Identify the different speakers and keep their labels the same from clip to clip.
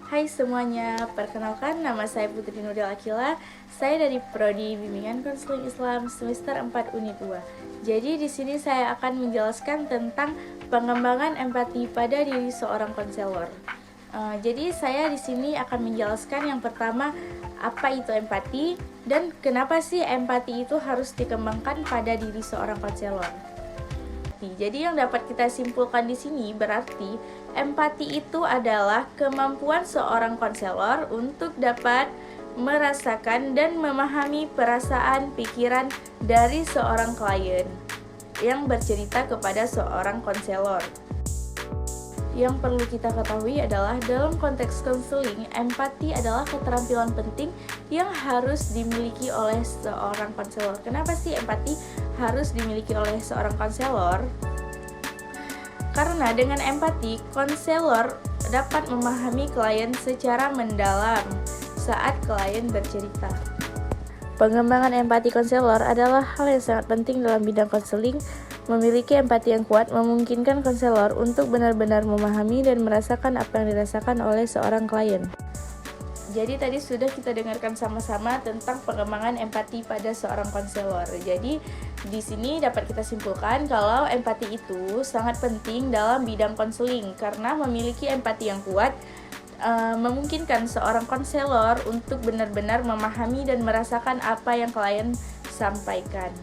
Speaker 1: Hai semuanya, perkenalkan nama saya Putri Nuril Akila. Saya dari Prodi Bimbingan Konseling Islam semester 4 Unit 2. Jadi di sini saya akan menjelaskan tentang pengembangan empati pada diri seorang konselor. Jadi saya di sini akan menjelaskan yang pertama apa itu empati dan kenapa sih empati itu harus dikembangkan pada diri seorang konselor. Jadi yang dapat kita simpulkan di sini berarti empati itu adalah kemampuan seorang konselor untuk dapat merasakan dan memahami perasaan pikiran dari seorang klien yang bercerita kepada seorang konselor. Yang perlu kita ketahui adalah dalam konteks konseling, empati adalah keterampilan penting yang harus dimiliki oleh seorang konselor. Kenapa sih empati harus dimiliki oleh seorang konselor? Karena dengan empati, konselor dapat memahami klien secara mendalam saat klien bercerita. Pengembangan empati konselor adalah hal yang sangat penting dalam bidang konseling. Memiliki empati yang kuat memungkinkan konselor untuk benar-benar memahami dan merasakan apa yang dirasakan oleh seorang klien. Jadi tadi sudah kita dengarkan sama-sama tentang pengembangan empati pada seorang konselor. Jadi di sini dapat kita simpulkan kalau empati itu sangat penting dalam bidang konseling karena memiliki empati yang kuat memungkinkan seorang konselor untuk benar-benar memahami dan merasakan apa yang klien sampaikan.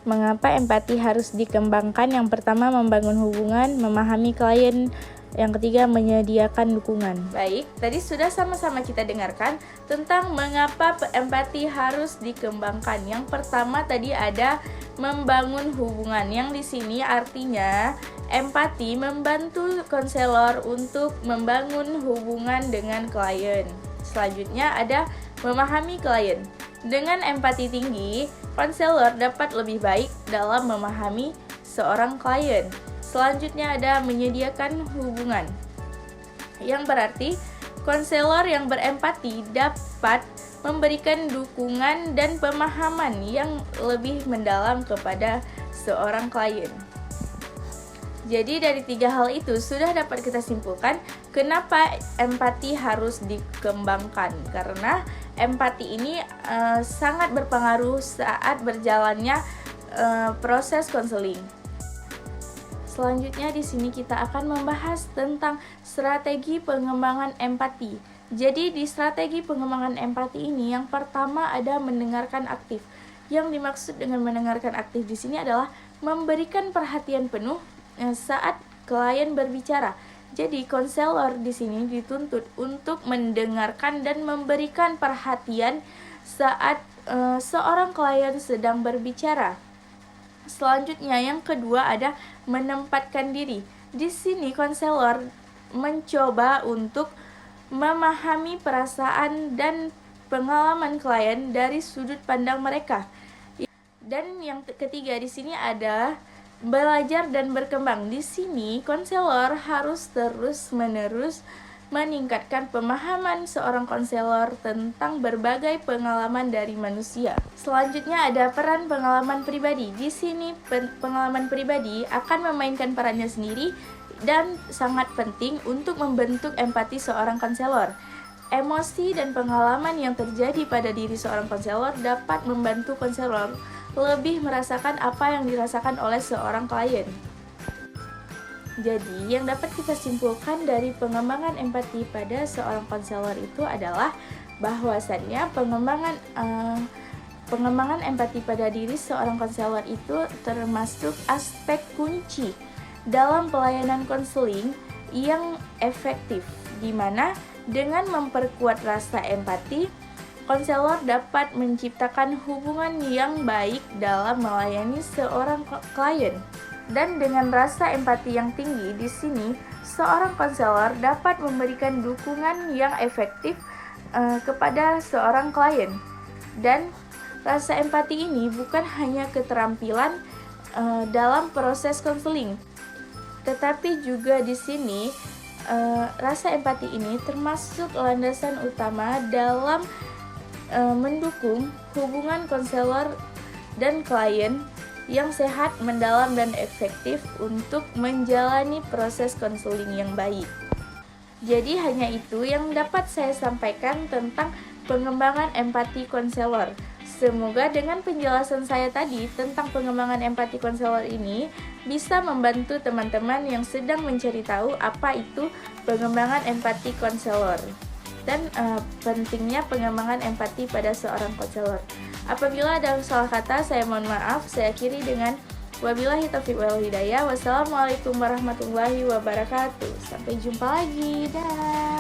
Speaker 1: Mengapa empati harus dikembangkan? Yang pertama, membangun hubungan, memahami klien. Yang ketiga, menyediakan dukungan. Baik, tadi sudah sama-sama kita dengarkan tentang mengapa empati harus dikembangkan. Yang pertama tadi ada membangun hubungan, yang di sini artinya empati membantu konselor untuk membangun hubungan dengan klien. Selanjutnya ada memahami klien. Dengan empati tinggi, konselor dapat lebih baik dalam memahami seorang klien. Selanjutnya ada menyediakan hubungan, yang berarti konselor yang berempati dapat memberikan dukungan dan pemahaman yang lebih mendalam kepada seorang klien. Jadi dari tiga hal itu sudah dapat kita simpulkan kenapa empati harus dikembangkan. Karena empati ini sangat berpengaruh saat berjalannya proses konseling. Selanjutnya di sini kita akan membahas tentang strategi pengembangan empati. Jadi di strategi pengembangan empati ini yang pertama ada mendengarkan aktif. Yang dimaksud dengan mendengarkan aktif di sini adalah memberikan perhatian penuh saat klien berbicara. Jadi konselor di sini dituntut untuk mendengarkan dan memberikan perhatian saat seorang klien sedang berbicara. Selanjutnya yang kedua ada menempatkan diri. Di sini konselor mencoba untuk memahami perasaan dan pengalaman klien dari sudut pandang mereka. Dan yang ketiga di sini ada belajar dan berkembang. Di sini konselor harus terus-menerus meningkatkan pemahaman seorang konselor tentang berbagai pengalaman dari manusia. Selanjutnya ada peran pengalaman pribadi. Di sini pengalaman pribadi akan memainkan perannya sendiri dan sangat penting untuk membentuk empati seorang konselor. Emosi dan pengalaman yang terjadi pada diri seorang konselor dapat membantu konselor lebih merasakan apa yang dirasakan oleh seorang klien. Jadi, yang dapat kita simpulkan dari pengembangan empati pada seorang konselor itu adalah bahwasannya pengembangan empati pada diri seorang konselor itu termasuk aspek kunci dalam pelayanan konseling yang efektif, di mana dengan memperkuat rasa empati, konselor dapat menciptakan hubungan yang baik dalam melayani seorang klien. Dan dengan rasa empati yang tinggi di sini, seorang konselor dapat memberikan dukungan yang efektif kepada seorang klien. Dan rasa empati ini bukan hanya keterampilan dalam proses konseling, tetapi juga di sini rasa empati ini termasuk landasan utama dalam mendukung hubungan konselor dan klien yang sehat, mendalam, dan efektif untuk menjalani proses konseling yang baik. Jadi hanya itu yang dapat saya sampaikan tentang pengembangan empati konselor. Semoga dengan penjelasan saya tadi tentang pengembangan empati konselor ini bisa membantu teman-teman yang sedang mencari tahu apa itu pengembangan empati konselor dan pentingnya pengembangan empati pada seorang konselor. Apabila ada salah kata, saya mohon maaf. Saya akhiri dengan wabillahi taufiq wal hidayah. Wassalamualaikum warahmatullahi wabarakatuh. Sampai jumpa lagi. Dah.